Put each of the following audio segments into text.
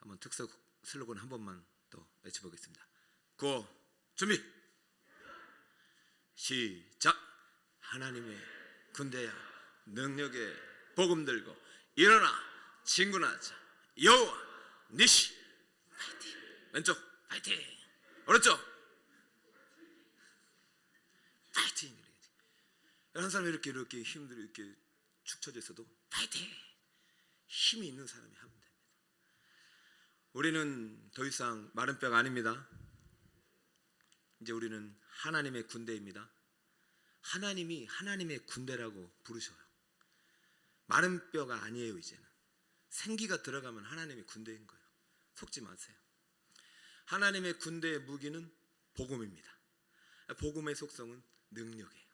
한번 특서 슬로건 한 번만 또 외쳐보겠습니다. 구호 준비 시작. 하나님의 군대야 능력의 복음 들고 일어나 진군하자. 여호와 니시 파이팅. 왼쪽 파이팅. 오른쪽 파이팅. 한 사람이 이렇게 힘들어 이렇게 축 처져 있어도 파이팅. 힘이 있는 사람이 하면 됩니다. 우리는 더 이상 마른 뼈가 아닙니다. 이제 우리는 하나님의 군대입니다. 하나님이 하나님의 군대라고 부르셔요. 마른 뼈가 아니에요. 이제는 생기가 들어가면 하나님의 군대인 거예요. 속지 마세요. 하나님의 군대의 무기는 복음입니다. 복음의 속성은 능력이에요.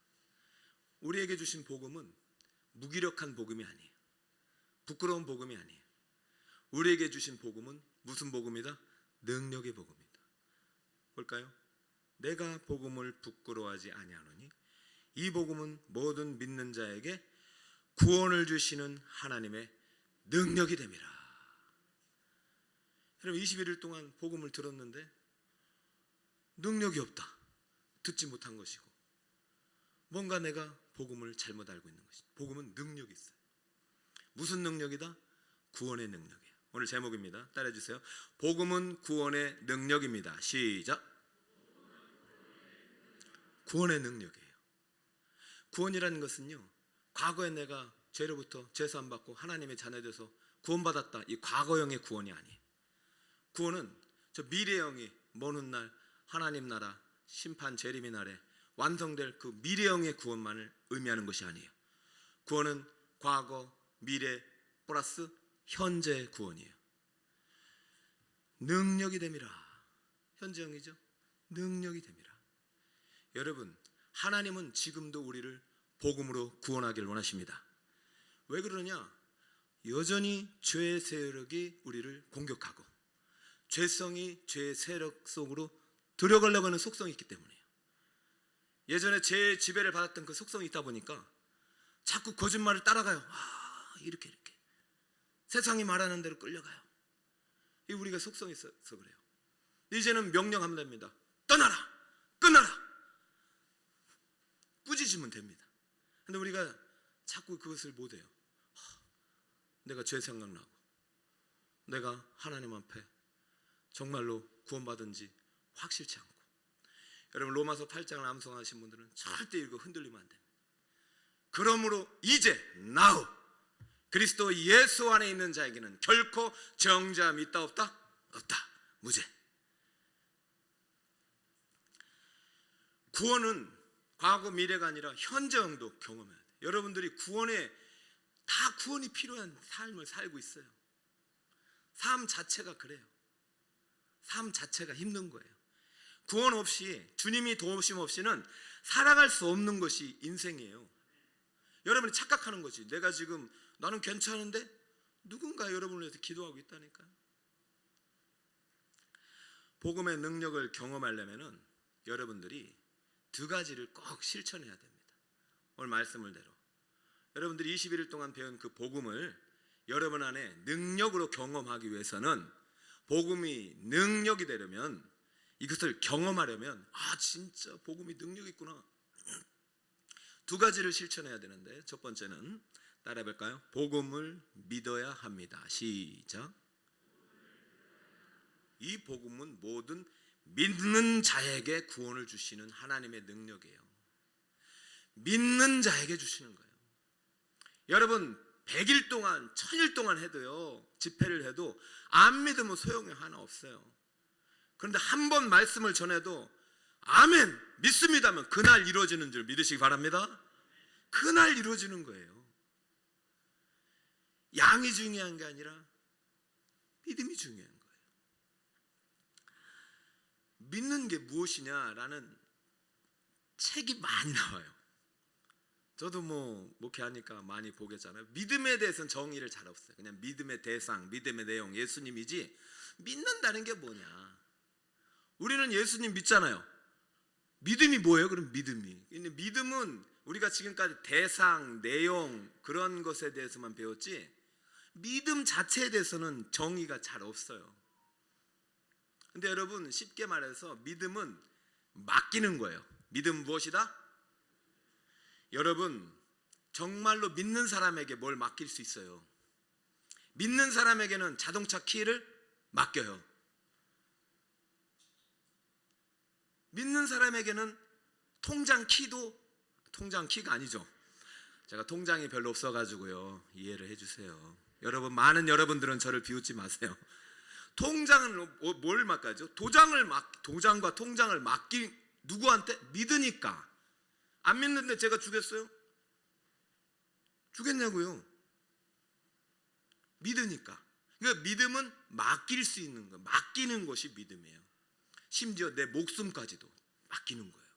우리에게 주신 복음은 무기력한 복음이 아니에요. 부끄러운 복음이 아니에요. 우리에게 주신 복음은 무슨 복음이다? 능력의 복음이다. 볼까요? 내가 복음을 부끄러워하지 아니하노니 이 복음은 모든 믿는 자에게 구원을 주시는 하나님의 능력이 됨이라. 여러분 21일 동안 복음을 들었는데 능력이 없다. 듣지 못한 것이고 뭔가 내가 복음을 잘못 알고 있는 것이다. 복음은 능력이 있어요. 무슨 능력이다? 구원의 능력이에요. 오늘 제목입니다. 따라해주세요. 복음은 구원의 능력입니다. 시작. 구원의 능력이에요. 구원이라는 것은요, 과거에 내가 죄로부터 제사 안 받고 하나님의 자녀 돼서 구원받았다, 이 과거형의 구원이 아니에요. 구원은 저 미래형의 먼 훗날 하나님 나라 심판 재림의 날에 완성될 그 미래형의 구원만을 의미하는 것이 아니에요. 구원은 과거, 미래 플러스 현재 구원이에요. 능력이 됨이라. 현재형이죠. 능력이 됨이라. 여러분, 하나님은 지금도 우리를 복음으로 구원하기를 원하십니다. 왜 그러냐? 여전히 죄의 세력이 우리를 공격하고 죄성이 죄의 세력 속으로 들어가려고 하는 속성이 있기 때문이에요. 예전에 죄의 지배를 받았던 그 속성이 있다 보니까 자꾸 거짓말을 따라가요. 이렇게 세상이 말하는 대로 끌려가요. 이 우리가 속성이 있어서 그래요. 이제는 명령하면 됩니다. 떠나라! 끊어라! 꾸짖으면 됩니다. 근데 우리가 자꾸 그것을 못해요. 내가 죄 생각나고 내가 하나님 앞에 정말로 구원받은지 확실치 않고. 여러분 로마서 8장을 암송하신 분들은 절대 이거 흔들리면 안 됩니다. 그러므로 이제 now 그리스도 예수 안에 있는 자에게는 결코 정죄함이 있다 없다? 없다. 무죄. 구원은 과거 미래가 아니라 현재형도 경험해야 돼요. 여러분들이 구원이 필요한 삶을 살고 있어요. 삶 자체가 그래요. 삶 자체가 힘든 거예요. 구원 없이, 주님이 도우심 없이는 살아갈 수 없는 것이 인생이에요. 여러분이 착각하는 거지. 내가 지금 나는 괜찮은데 누군가 여러분을 위해서 기도하고 있다니까요. 복음의 능력을 경험하려면 여러분들이 두 가지를 꼭 실천해야 됩니다. 오늘 말씀을 대로 여러분들이 21일 동안 배운 그 복음을 여러분 안에 능력으로 경험하기 위해서는, 복음이 능력이 되려면, 이것을 경험하려면 진짜 복음이 능력이 있구나, 두 가지를 실천해야 되는데, 첫 번째는 따라해볼까요? 복음을 믿어야 합니다. 시작. 이 복음은 모든 믿는 자에게 구원을 주시는 하나님의 능력이에요. 믿는 자에게 주시는 거예요. 여러분 100일 동안 1000일 동안 해도요, 집회를 해도 안 믿으면 소용이 하나 없어요. 그런데 한 번 말씀을 전해도 아멘 믿습니다면 그날 이루어지는 줄 믿으시기 바랍니다. 그날 이루어지는 거예요. 양이 중요한 게 아니라 믿음이 중요한 거예요. 믿는 게 무엇이냐라는 책이 많이 나와요. 저도 목회하니까 많이 보겠잖아요. 믿음에 대해서는 정의를 잘 없어요. 그냥 믿음의 대상, 믿음의 내용, 예수님이지 믿는다는 게 뭐냐. 우리는 예수님 믿잖아요. 믿음이 뭐예요? 그럼 믿음이. 근데 믿음은 우리가 지금까지 대상, 내용 그런 것에 대해서만 배웠지, 믿음 자체에 대해서는 정의가 잘 없어요. 근데 여러분, 쉽게 말해서 믿음은 맡기는 거예요. 믿음은 무엇이다? 여러분, 정말로 믿는 사람에게 뭘 맡길 수 있어요. 믿는 사람에게는 자동차 키를 맡겨요. 믿는 사람에게는 통장 키가 아니죠. 제가 통장이 별로 없어가지고요, 이해를 해주세요. 여러분, 많은 여러분들은 저를 비웃지 마세요. 통장은 뭘 맡가죠? 도장과 통장을 맡기 누구한테? 믿으니까. 안 믿는데 제가 주겠어요? 주겠냐고요? 믿으니까. 그러니까 믿음은 맡길 수 있는 거, 맡기는 것이 믿음이에요. 심지어 내 목숨까지도 맡기는 거예요.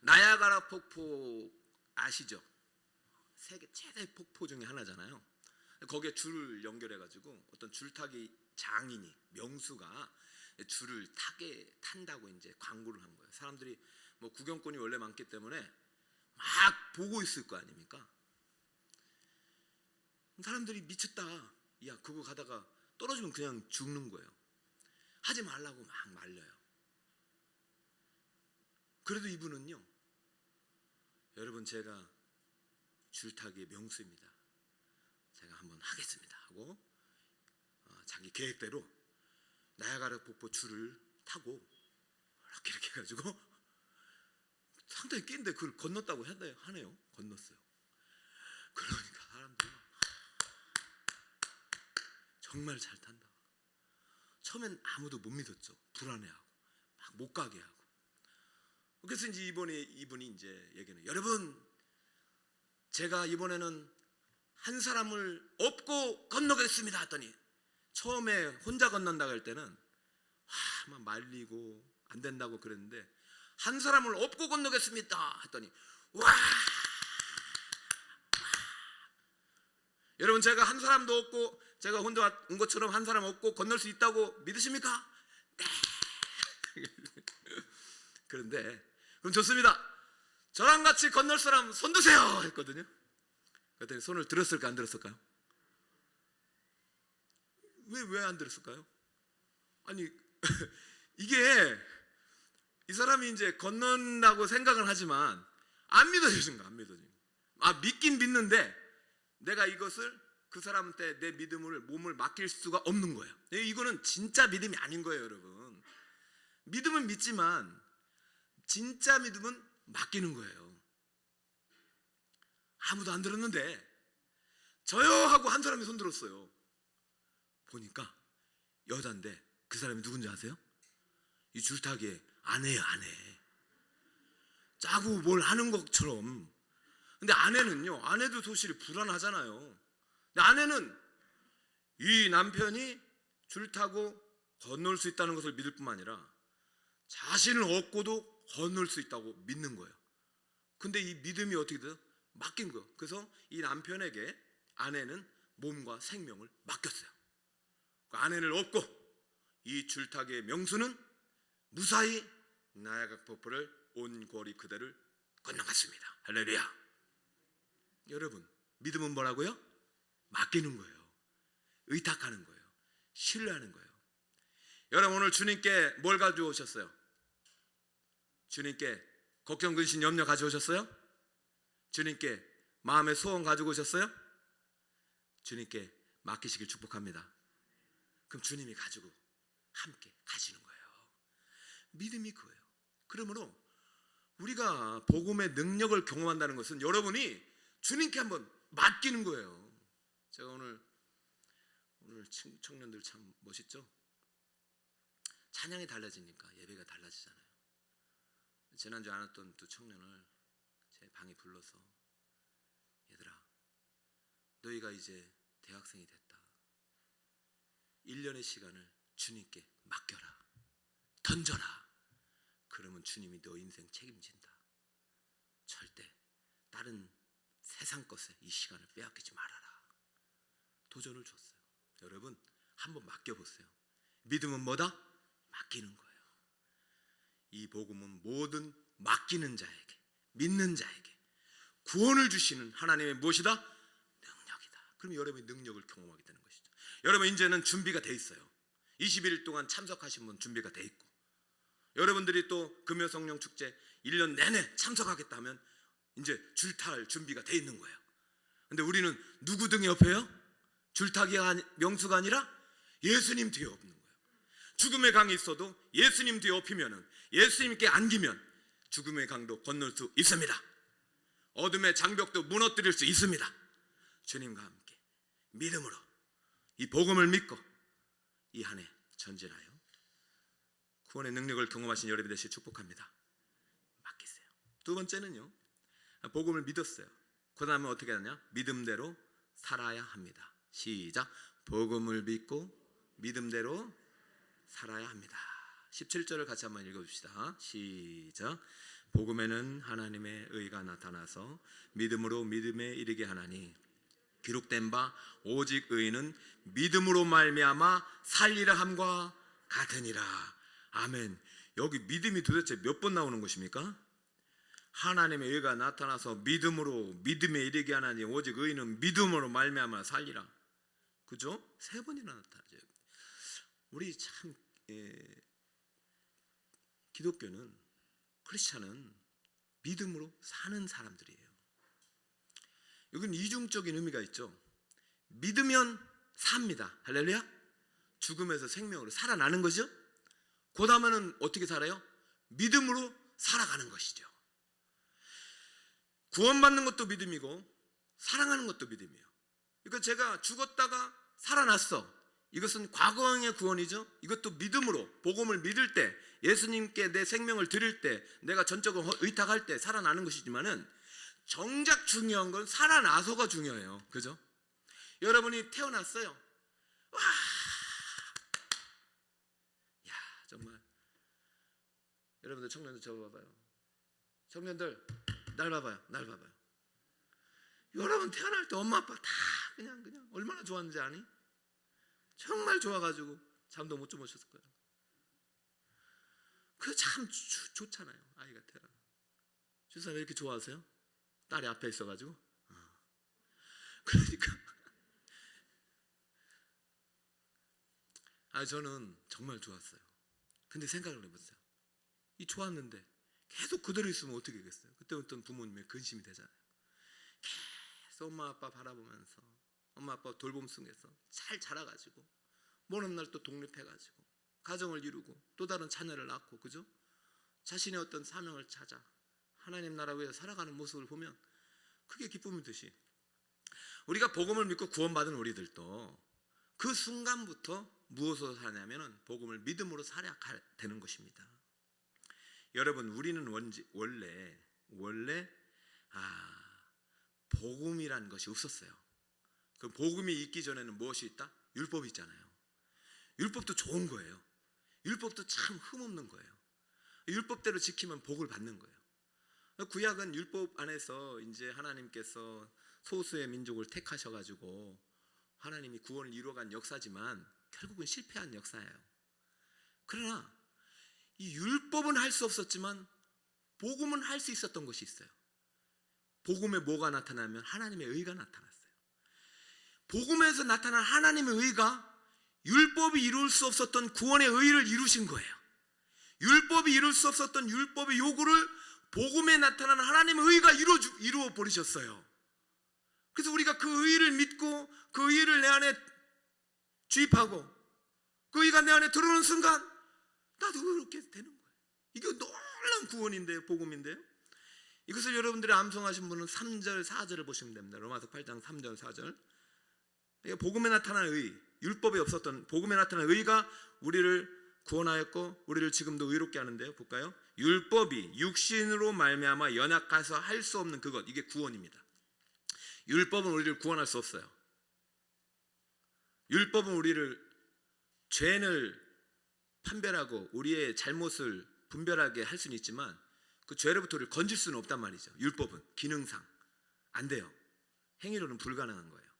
나야가라 폭포 아시죠? 세계 최대 폭포 중에 하나잖아요. 거기에 줄을 연결해가지고 어떤 줄타기 장인이, 명수가 줄을 탄다고 이제 광고를 한 거예요. 사람들이 뭐 구경꾼이 원래 많기 때문에 막 보고 있을 거 아닙니까? 사람들이 미쳤다. 야, 그거 가다가 떨어지면 그냥 죽는 거예요. 하지 말라고 막 말려요. 그래도 이분은요, 여러분, 제가 줄타기의 명수입니다. 제가 한번 하겠습니다 하고 자기 계획대로 나야가라 폭포 줄을 타고 이렇게 해가지고 상당히 낀데 그걸 건넜다고 하네요. 건넜어요. 그러니까 사람들이 정말 잘 탄다. 처음엔 아무도 못 믿었죠. 불안해하고 막 못 가게 하고. 그래서 이제 이분이 이제 얘기는, 여러분, 제가 이번에는 한 사람을 업고 건너겠습니다 했더니, 처음에 혼자 건넌다고 할 때는 막 말리고 안 된다고 그랬는데, 한 사람을 업고 건너겠습니다 했더니 와! 여러분, 제가 한 사람도 없고 제가 혼자 온 것처럼 한 사람 없고 건널 수 있다고 믿으십니까? 네. 그런데 그럼 좋습니다. 저랑 같이 건널 사람 손 드세요 했거든요. 그랬더니 손을 들었을까 안 들었을까요? 왜 안 들었을까요? 아니 이게 이 사람이 이제 건넌다고 생각을 하지만 안 믿어지는 거야. 안 믿어지는 거야. 믿긴 믿는데 내가 이것을 그 사람한테 내 몸을 맡길 수가 없는 거예요. 이거는 진짜 믿음이 아닌 거예요, 여러분. 믿음은 믿지만 진짜 믿음은 맡기는 거예요. 아무도 안 들었는데 저요 하고 한 사람이 손 들었어요. 보니까 여자인데 그 사람이 누군지 아세요? 이 줄타기의 아내예요, 아내. 짜고 뭘 하는 것처럼. 근데 아내도 소실이 불안하잖아요. 근데 아내는 이 남편이 줄 타고 건널 수 있다는 것을 믿을 뿐만 아니라 자신을 얻고도 건널 수 있다고 믿는 거예요. 근데 이 믿음이 어떻게 돼요? 맡긴 거예요. 그래서 이 남편에게 아내는 몸과 생명을 맡겼어요. 그 아내를 얻고 이 줄타기의 명수는 무사히 나야가라 폭포를 온 거리 그대를 건너갔습니다. 할렐루야. 여러분, 믿음은 뭐라고요? 맡기는 거예요. 의탁하는 거예요. 신뢰하는 거예요. 여러분, 오늘 주님께 뭘 가지고 오셨어요? 주님께 걱정, 근심, 염려 가지고 오셨어요? 주님께 마음의 소원 가지고 오셨어요? 주님께 맡기시길 축복합니다. 그럼 주님이 가지고 함께 가시는 거예요. 믿음이 그거예요. 그러므로 우리가 복음의 능력을 경험한다는 것은 여러분이 주님께 한번 맡기는 거예요. 제가 오늘 청년들 참 멋있죠? 찬양이 달라지니까 예배가 달라지잖아요. 지난주에 안 왔던 두 청년을 제 방에 불러서, 얘들아, 너희가 이제 대학생이 됐다. 1년의 시간을 주님께 맡겨라. 던져라. 그러면 주님이 너 인생 책임진다. 절대 다른 세상 것에 이 시간을 빼앗기지 말아라. 도전을 줬어요. 여러분, 한번 맡겨보세요. 믿음은 뭐다? 맡기는 거예요. 이 복음은 모든 맡기는 자에게, 믿는 자에게 구원을 주시는 하나님의 무엇이다? 능력이다. 그럼 여러분이 능력을 경험하게 되는 것이죠. 여러분 이제는 준비가 돼 있어요. 21일 동안 참석하신 분 준비가 돼 있고, 여러분들이 또 금요성령 축제 1년 내내 참석하겠다 하면 이제 줄탈 준비가 돼 있는 거예요. 근데 우리는 누구 등 옆에요? 줄타기 명수가 아니라 예수님 뒤에 엎는 거예요. 죽음의 강이 있어도 예수님 뒤에 엎이면은, 예수님께 안기면 죽음의 강도 건널 수 있습니다. 어둠의 장벽도 무너뜨릴 수 있습니다. 주님과 함께 믿음으로 이 복음을 믿고 이 한 해 전진하여 구원의 능력을 경험하신 여러분이 되시길 축복합니다. 맡기세요. 두 번째는요, 복음을 믿었어요. 그 다음에 어떻게 하냐? 믿음대로 살아야 합니다. 시작. 복음을 믿고 믿음대로 살아야 합니다. 17절을 같이 한번 읽어봅시다. 시작. 복음에는 하나님의 의가 나타나서 믿음으로 믿음에 이르게 하나니 기록된 바 오직 의인은 믿음으로 말미암아 살리라 함과 같으니라. 아멘. 여기 믿음이 도대체 몇 번 나오는 것입니까? 하나님의 의가 나타나서 믿음으로 믿음에 이르게 하나니 오직 의인은 믿음으로 말미암아 살리라. 그죠? 3번이나 나타나죠. 우리 참 기독교는, 크리스찬은 믿음으로 사는 사람들이에요. 여기는 이중적인 의미가 있죠. 믿으면 삽니다. 할렐루야. 죽음에서 생명으로 살아나는 거죠. 그 다음에는 어떻게 살아요? 믿음으로 살아가는 것이죠. 구원받는 것도 믿음이고 사랑하는 것도 믿음이에요. 그러니까 제가 죽었다가 살아났어, 이것은 과거의 구원이죠. 이것도 믿음으로, 복음을 믿을 때, 예수님께 내 생명을 드릴 때, 내가 전적으로 의탁할 때 살아나는 것이지만은 정작 중요한 건 살아나서가 중요해요. 그죠? 여러분이 태어났어요. 와, 야, 정말. 여러분들 청년들 저 봐봐요. 청년들 날 봐봐요. 날 봐봐요. 여러분 태어날 때 엄마 아빠 다 그냥 얼마나 좋았는지 아니? 정말 좋아가지고 잠도 못 주무셨을 거예요. 그 참 좋잖아요. 아이가 태어나. 주사 왜 이렇게 좋아하세요? 딸이 앞에 있어가지고. 그러니까 저는 정말 좋았어요. 근데 생각을 해보세요. 이 좋았는데 계속 그대로 있으면 어떻게 되겠어요? 그때부터는 부모님의 근심이 되잖아요. 계속 엄마 아빠 바라보면서, 엄마 아빠 돌봄 속에서 잘 자라가지고 먼 훗날 또 독립해가지고 가정을 이루고 또 다른 자녀를 낳고, 그죠? 자신의 어떤 사명을 찾아 하나님 나라 위해서 살아가는 모습을 보면 그게 기쁨이듯이, 우리가 복음을 믿고 구원받은 우리들도 그 순간부터 무엇으로 사냐면은 복음을 믿음으로 살아야 되는 것입니다. 여러분, 우리는 원래 복음이라는 것이 없었어요. 그 복음이 있기 전에는 무엇이 있다? 율법이 있잖아요. 율법도 좋은 거예요. 율법도 참 흠없는 거예요. 율법대로 지키면 복을 받는 거예요. 구약은 율법 안에서 이제 하나님께서 소수의 민족을 택하셔가지고 하나님이 구원을 이루어간 역사지만 결국은 실패한 역사예요. 그러나 이 율법은 할 수 없었지만 복음은 할 수 있었던 것이 있어요. 복음에 뭐가 나타나면 하나님의 의가 나타났어요. 복음에서 나타난 하나님의 의가 율법이 이룰 수 없었던 구원의 의를 이루신 거예요. 율법이 이룰 수 없었던 율법의 요구를 복음에 나타나는 하나님의 의가 이루어 버리셨어요. 그래서 우리가 그 의를 믿고 그 의를 내 안에 주입하고 그 의가 내 안에 들어오는 순간 나도 의롭게 되는 거예요. 이게 놀라운 구원인데요, 복음인데요. 이것을 여러분들이 암송하신 분은 3절, 4절을 보시면 됩니다. 로마서 8장 3절, 4절. 복음에 나타난 의, 율법에 없었던 복음에 나타난 의가 우리를 구원하였고 우리를 지금도 의롭게 하는데요. 볼까요? 율법이 육신으로 말미암아 연약해서 할 수 없는 그것, 이게 구원입니다. 율법은 우리를 구원할 수 없어요. 율법은 우리를 죄를 판별하고 우리의 잘못을 분별하게 할 수는 있지만 그 죄로부터 우리를 건질 수는 없단 말이죠. 율법은 기능상 안 돼요. 행위로는 불가능한 거예요.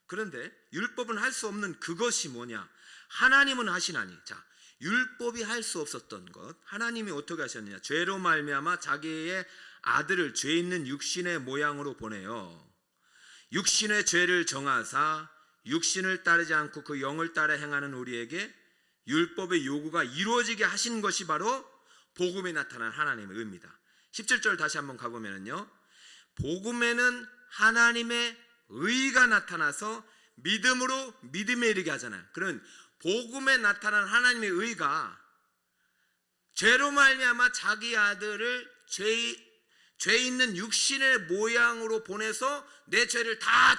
그런데 율법은 할 수 없는 그것이 뭐냐? 하나님은 하시나니. 자, 율법이 할 수 없었던 것, 하나님이 어떻게 하셨느냐? 죄로 말미암아 자기의 아들을 죄 있는 육신의 모양으로 보내요. 육신의 죄를 정하사 육신을 따르지 않고 그 영을 따라 행하는 우리에게 율법의 요구가 이루어지게 하신 것이 바로 복음에 나타난 하나님의 의입니다. 17절 다시 한번 가보면요, 복음에는 하나님의 의가 나타나서 믿음으로 믿음에 이르게 하잖아요. 그러면 복음에 나타난 하나님의 의가 죄로 말미암아 자기 아들을 죄 있는 육신의 모양으로 보내서 내 죄를 다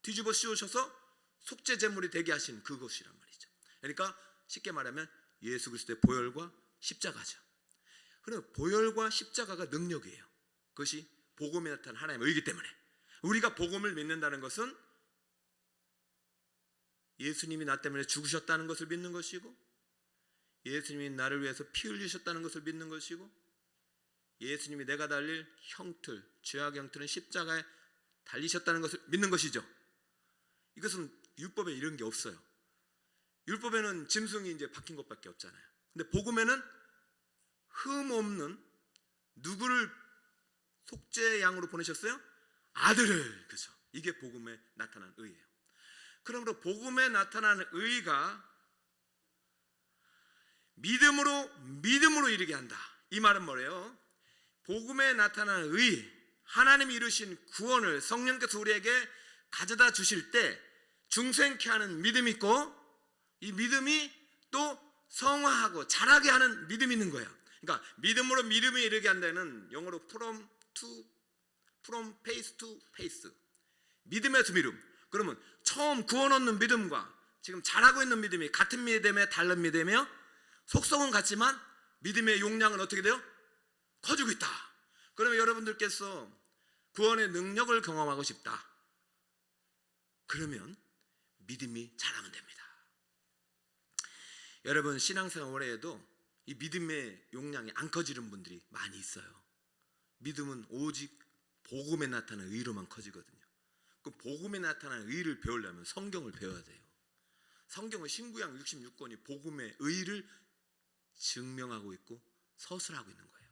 뒤집어 씌우셔서 속죄 제물이 되게 하신 그것이란 말이죠. 그러니까 쉽게 말하면 예수 그리스도의 보혈과 십자가죠. 그럼 보혈과 십자가가 능력이에요. 그것이 복음에 나타난 하나님의 의이기 때문에 우리가 복음을 믿는다는 것은 예수님이 나 때문에 죽으셨다는 것을 믿는 것이고, 예수님이 나를 위해서 피 흘리셨다는 것을 믿는 것이고, 예수님이 내가 달릴 형틀, 죄악의 형틀은 십자가에 달리셨다는 것을 믿는 것이죠. 이것은 율법에 이런 게 없어요. 율법에는 짐승이 이제 박힌 것밖에 없잖아요. 근데 복음에는 흠 없는 누구를 속죄 양으로 보내셨어요? 아들을. 그죠? 이게 복음에 나타난 의예요. 그러므로 복음에 나타나는 의가 믿음으로 이르게 한다. 이 말은 뭐래요? 복음에 나타나는 의, 하나님이 이루신 구원을 성령께서 우리에게 가져다 주실 때 중생케 하는 믿음이 있고, 이 믿음이 또 성화하고 자라게 하는 믿음이 있는 거예요. 그러니까 믿음으로 믿음에 이르게 한다는 영어로 from faith to faith, 믿음에서 믿음. 그러면 처음 구원 얻는 믿음과 지금 자라고 있는 믿음이 같은 믿음에 다른 믿음이며, 속성은 같지만 믿음의 용량은 어떻게 돼요? 커지고 있다. 그러면 여러분들께서 구원의 능력을 경험하고 싶다. 그러면 믿음이 자라면 됩니다. 여러분, 신앙생활 오래 해도 이 믿음의 용량이 안 커지는 분들이 많이 있어요. 믿음은 오직 복음에 나타나는 의로만 커지거든요. 그 복음에 나타나는 의를 배우려면 성경을 배워야 돼요. 성경은 신구약 66권이 복음의 의를 증명하고 있고 서술하고 있는 거예요.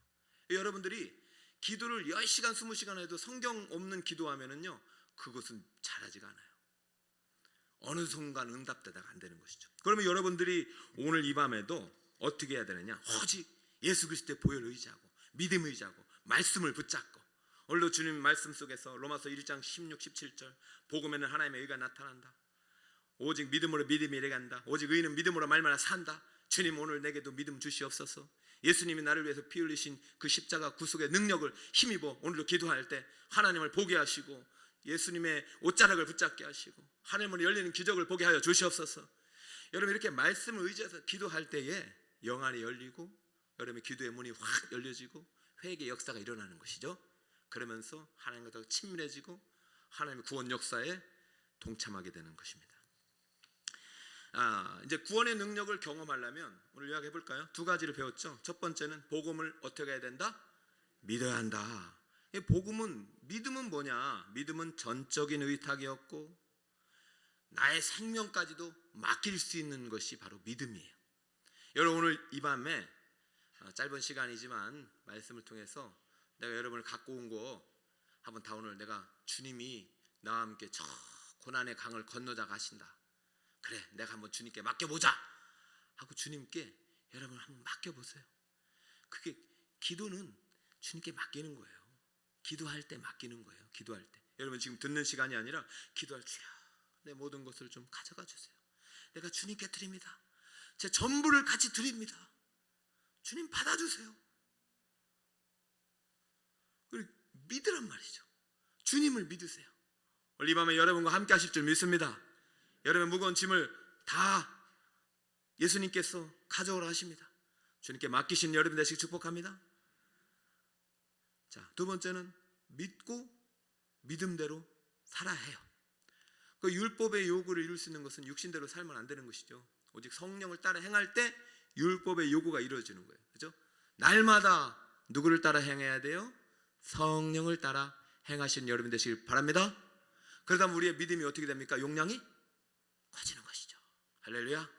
여러분들이 기도를 10시간 20시간 해도 성경 없는 기도하면은요, 그것은 잘하지가 않아요. 어느 순간 응답되다가 안 되는 것이죠. 그러면 여러분들이 오늘 이 밤에도 어떻게 해야 되느냐? 오직 예수 그리스도의 보혈을 의지하고 믿음을 의지하고 말씀을 붙잡고, 오늘도 주님 말씀 속에서 로마서 1장 16, 17절 복음에는 하나님의 의가 나타난다. 오직 믿음으로 믿음이 이르게 한다. 오직 의인은 믿음으로 말미암아 산다. 주님, 오늘 내게도 믿음 주시옵소서. 예수님이 나를 위해서 피 흘리신 그 십자가 구속의 능력을 힘입어 오늘도 기도할 때 하나님을 보게 하시고 예수님의 옷자락을 붙잡게 하시고 하늘문이 열리는 기적을 보게 하여 주시옵소서. 여러분, 이렇게 말씀을 의지해서 기도할 때에 영안이 열리고 여러분의 기도의 문이 확 열려지고 회개의 역사가 일어나는 것이죠. 그러면서 하나님과 더 친밀해지고 하나님의 구원 역사에 동참하게 되는 것입니다. 이제 구원의 능력을 경험하려면 오늘 요약해 볼까요? 두 가지를 배웠죠. 첫 번째는 복음을 어떻게 해야 된다? 믿어야 한다. 믿음은 뭐냐? 믿음은 전적인 의탁이었고 나의 생명까지도 맡길 수 있는 것이 바로 믿음이에요. 여러분, 오늘 이 밤에 짧은 시간이지만 말씀을 통해서 내가 여러분을 갖고 온 거 한번 다, 오늘 내가 주님이 나와 함께 저 고난의 강을 건너자 가신다. 그래, 내가 한번 주님께 맡겨보자 하고 주님께 여러분 한번 맡겨보세요. 그게 기도는 주님께 맡기는 거예요. 기도할 때 맡기는 거예요. 기도할 때 여러분 지금 듣는 시간이 아니라 기도할 주야, 내 모든 것을 좀 가져가 주세요. 내가 주님께 드립니다. 제 전부를 같이 드립니다. 주님 받아주세요. 그리고 믿으란 말이죠. 주님을 믿으세요. 오늘 이 밤에 여러분과 함께 하실 줄 믿습니다. 여러분 무거운 짐을 다 예수님께서 가져오라 하십니다. 주님께 맡기신 여러분 되시기 축복합니다. 자, 두 번째는 믿고 믿음대로 살아야 해요. 그 율법의 요구를 이룰 수 있는 것은 육신대로 살면 안 되는 것이죠. 오직 성령을 따라 행할 때 율법의 요구가 이루어지는 거예요. 그렇죠? 날마다 누구를 따라 행해야 돼요? 성령을 따라 행하신 여러분 되시길 바랍니다. 그러다 보면 우리의 믿음이 어떻게 됩니까? 용량이 커지는 것이죠. 할렐루야.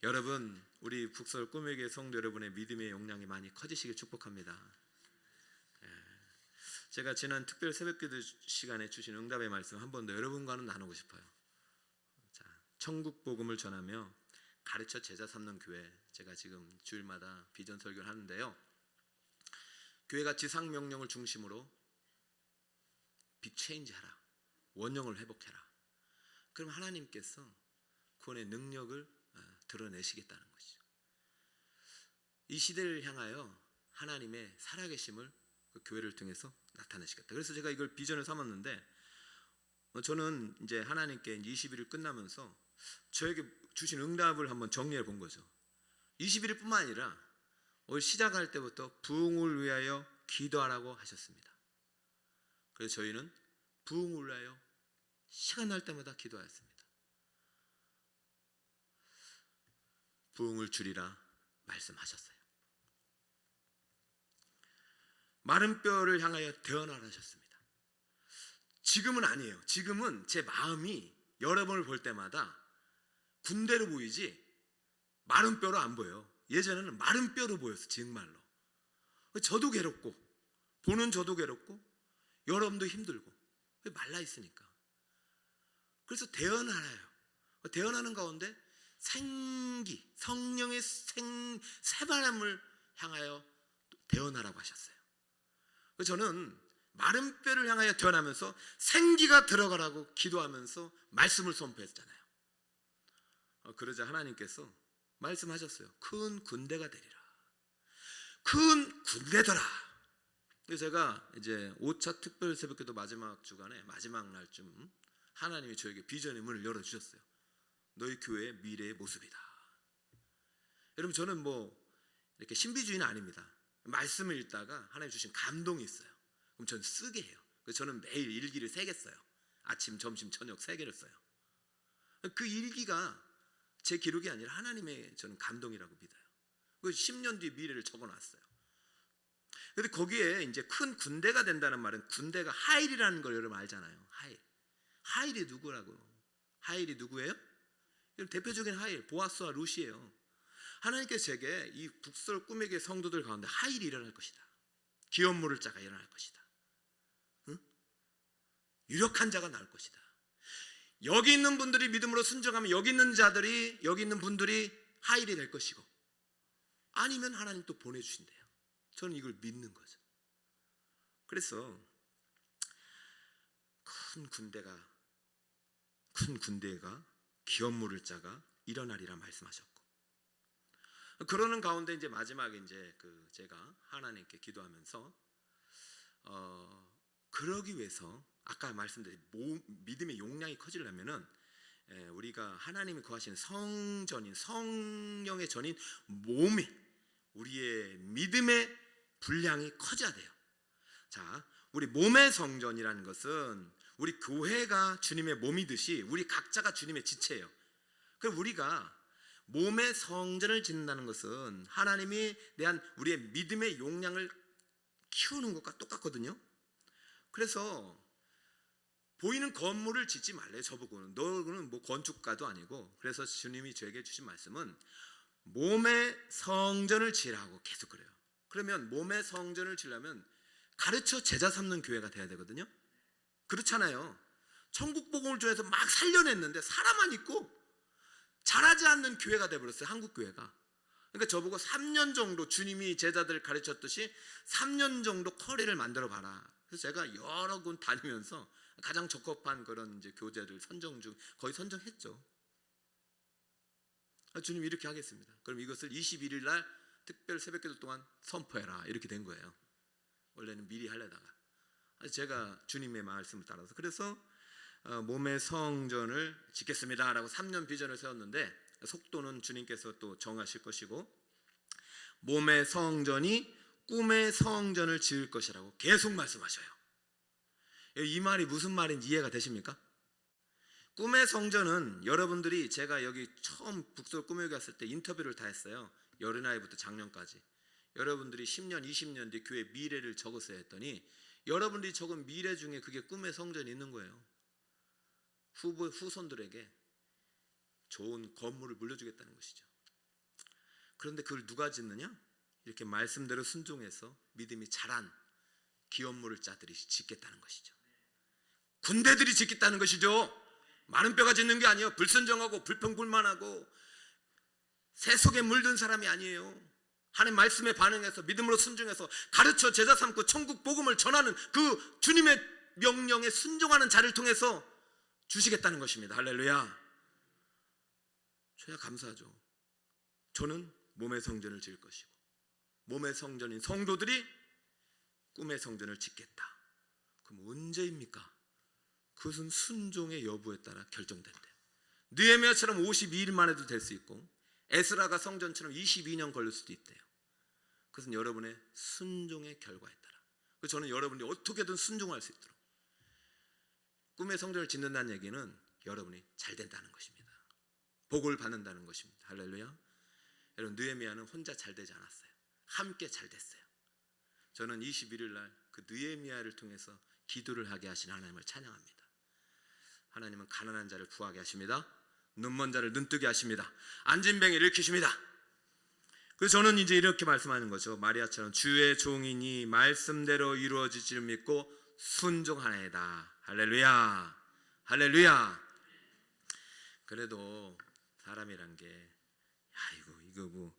여러분, 우리 북서울 꿈의 교회 성도 여러분의 믿음의 용량이 많이 커지시길 축복합니다. 제가 지난 특별 새벽기도 시간에 주신 응답의 말씀 한 번 더 여러분과는 나누고 싶어요. 자, 천국 복음을 전하며 가르쳐 제자 삼는 교회, 제가 지금 주일마다 비전 설교를 하는데요. 교회가 지상 명령을 중심으로 빅체인지 하라, 원형을 회복해라. 그럼 하나님께서 구원의 능력을 드러내시겠다는 것이죠. 이 시대를 향하여 하나님의 살아계심을 그 교회를 통해서 나타내시겠다. 그래서 제가 이걸 비전을 삼았는데, 저는 이제 하나님께 20일을 끝나면서 저에게 주신 응답을 한번 정리해 본 거죠. 21일뿐만 아니라 올 시작할 때부터 부흥을 위하여 기도하라고 하셨습니다. 그래서 저희는 부흥을 위하여 시간 날 때마다 기도하였습니다. 부흥을 주리라 말씀하셨어요. 마른 뼈를 향하여 대언하라 하셨습니다. 지금은 아니에요. 지금은 제 마음이 여러분을 볼 때마다 군대로 보이지 마른 뼈로 안 보여요. 예전에는 마른 뼈로 보였어, 정말로. 저도 괴롭고, 보는 저도 괴롭고, 여러분도 힘들고, 말라 있으니까. 그래서 대언하라요. 대언하는 가운데 생기, 성령의 새바람을 향하여 대언하라고 하셨어요. 저는 마른 뼈를 향하여 대언하면서 생기가 들어가라고 기도하면서 말씀을 선포했잖아요. 그러자 하나님께서 말씀하셨어요. 큰 군대가 되리라. 큰 군대더라. 그래서 제가 이제 5차 특별 새벽기도 마지막 주간에 마지막 날쯤 하나님이 저에게 비전의 문을 열어주셨어요. 너희 교회의 미래의 모습이다. 여러분, 저는 뭐 이렇게 신비주의는 아닙니다. 말씀을 읽다가 하나님 주신 감동이 있어요. 그럼 저는 쓰게 해요. 그래서 저는 매일 일기를 3개 써요. 아침, 점심, 저녁 3개를 써요. 그 일기가 제 기록이 아니라 하나님의 저는 감동이라고 믿어요. 그 10년 뒤 미래를 적어놨어요. 근데 거기에 이제 큰 군대가 된다는 말은, 군대가 하일이라는 걸 여러분 알잖아요. 하일이 누구라고? 하일이 누구예요? 대표적인 하일, 보아스와 루시예요. 하나님께서 제게 이 북설 꿈에게 성도들 가운데 하일이 일어날 것이다. 기업 물을 자가 일어날 것이다. 응? 유력한 자가 나올 것이다. 여기 있는 분들이 믿음으로 순종하면 여기 있는 자들이, 여기 있는 분들이 하일이 될 것이고, 아니면 하나님 또 보내주신대요. 저는 이걸 믿는 거죠. 그래서 큰 군대가 기업 물을 자가 일어나리라 말씀하셨고, 그러는 가운데 이제 마지막에 이제 제가 하나님께 기도하면서 그러기 위해서 아까 말씀드린 믿음의 용량이 커지려면은 우리가 하나님이 거하시는 성전인, 성령의 전인 몸이, 우리의 믿음의 분량이 커져야 돼요. 자, 우리 몸의 성전이라는 것은 우리 교회가 주님의 몸이듯이 우리 각자가 주님의 지체예요. 그럼 우리가 몸의 성전을 짓는다는 것은 하나님이 대한 우리의 믿음의 용량을 키우는 것과 똑같거든요. 그래서 보이는 건물을 짓지 말래요. 저보고는 너는 뭐 건축가도 아니고. 그래서 주님이 저에게 주신 말씀은 몸의 성전을 지으라고 계속 그래요. 그러면 몸의 성전을 지으려면 가르쳐 제자 삼는 교회가 돼야 되거든요. 그렇잖아요. 천국 복음을 전해서 막 살려냈는데 사람만 있고 잘하지 않는 교회가 돼버렸어요. 한국 교회가. 그러니까 저보고 3년 정도 주님이 제자들 가르쳤듯이 3년 정도 커리를 만들어 봐라. 그래서 제가 여러 군 다니면서 가장 적합한 그런 이제 교재들 선정 중 거의 선정했죠. 주님 이렇게 하겠습니다. 그럼 이것을 21일 날 특별 새벽기도 동안 선포해라. 이렇게 된 거예요. 원래는 미리 하려다가 제가 주님의 말씀을 따라서, 그래서 몸의 성전을 짓겠습니다 라고 3년 비전을 세웠는데, 속도는 주님께서 또 정하실 것이고, 몸의 성전이 꿈의 성전을 지을 것이라고 계속 말씀하셔요. 이 말이 무슨 말인지 이해가 되십니까? 꿈의 성전은 여러분들이, 제가 여기 처음 북설 꿈의 교회 갔을 때 인터뷰를 다 했어요. 어린아이부터 작년까지. 여러분들이 10년, 20년 뒤 교회 미래를 적었어야 했더니 여러분들이 적은 미래 중에 그게 꿈의 성전이 있는 거예요. 후손들에게 좋은 건물을 물려주겠다는 것이죠. 그런데 그걸 누가 짓느냐? 이렇게 말씀대로 순종해서 믿음이 자란 기업물을 자들이 짓겠다는 것이죠. 군대들이 짓겠다는 것이죠. 마른 뼈가 짓는 게 아니에요. 불순종하고 불평불만하고 세속에 물든 사람이 아니에요. 하나님 말씀에 반응해서 믿음으로 순종해서 가르쳐 제자 삼고 천국 복음을 전하는 그 주님의 명령에 순종하는 자를 통해서 주시겠다는 것입니다. 할렐루야. 저야 감사하죠. 저는 몸의 성전을 지을 것이고 몸의 성전인 성도들이 꿈의 성전을 짓겠다. 그럼 언제입니까? 그것은 순종의 여부에 따라 결정된대요. 느헤미야처럼 52일만 해도 될 수 있고 에스라가 성전처럼 22년 걸릴 수도 있대요. 그것은 여러분의 순종의 결과에 따라. 그래서 저는 여러분이 어떻게든 순종할 수 있도록 꿈의 성전을 짓는다는 얘기는 여러분이 잘 된다는 것입니다. 복을 받는다는 것입니다. 할렐루야. 여러분, 느헤미야는 혼자 잘 되지 않았어요. 함께 잘 됐어요. 저는 21일 날 그 느헤미야를 통해서 기도를 하게 하신 하나님을 찬양합니다. 하나님은 가난한 자를 부하게 하십니다. 눈먼 자를 눈뜨게 하십니다. 앉은 뱅이를 일으키십니다. 그래서 저는 이제 이렇게 말씀하는 거죠. 마리아처럼 주의 종이니 말씀대로 이루어질 줄 믿고 순종하나이다. 할렐루야. 할렐루야. 그래도 사람이란 게 이거 뭐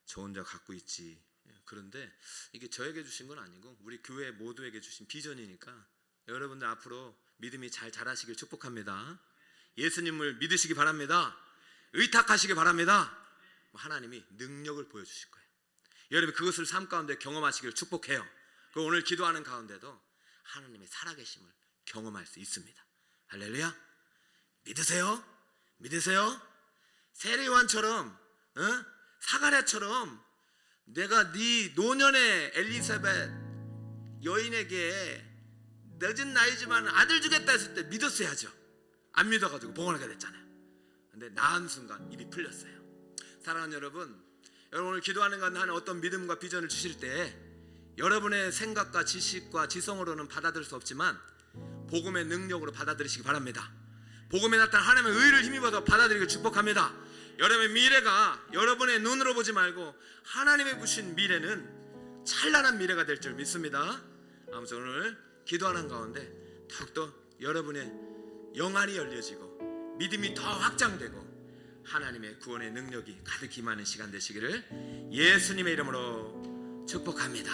저 혼자 갖고 있지. 그런데 이게 저에게 주신 건 아니고 우리 교회 모두에게 주신 비전이니까 여러분들 앞으로 믿음이 잘 자라시길 축복합니다. 예수님을 믿으시기 바랍니다. 의탁하시기 바랍니다. 하나님이 능력을 보여주실 거예요. 여러분 그것을 삶 가운데 경험하시기를 축복해요. 그 오늘 기도하는 가운데도 하나님의 살아계심을 경험할 수 있습니다. 할렐루야. 믿으세요? 믿으세요? 세례요한처럼 사가랴처럼 내가 네 노년의 엘리사벳 여인에게 늦은 나이지만 아들 주겠다 했을 때 믿었어야죠. 안 믿어가지고 봉헌하게 됐잖아요. 근데 낳은 순간 입이 풀렸어요. 사랑하는 여러분 오늘 기도하는 가운데 하나님 어떤 믿음과 비전을 주실 때 여러분의 생각과 지식과 지성으로는 받아들일 수 없지만 복음의 능력으로 받아들이시기 바랍니다. 복음에 나타난 하나님의 의를 힘입어서 받아들이길 축복합니다. 여러분의 미래가 여러분의 눈으로 보지 말고 하나님의 부신 미래는 찬란한 미래가 될 줄 믿습니다. 아무튼 오늘 기도하는 가운데 더욱더 여러분의 영안이 열려지고 믿음이 더 확장되고 하나님의 구원의 능력이 가득 임하는 시간 되시기를 예수님의 이름으로 축복합니다.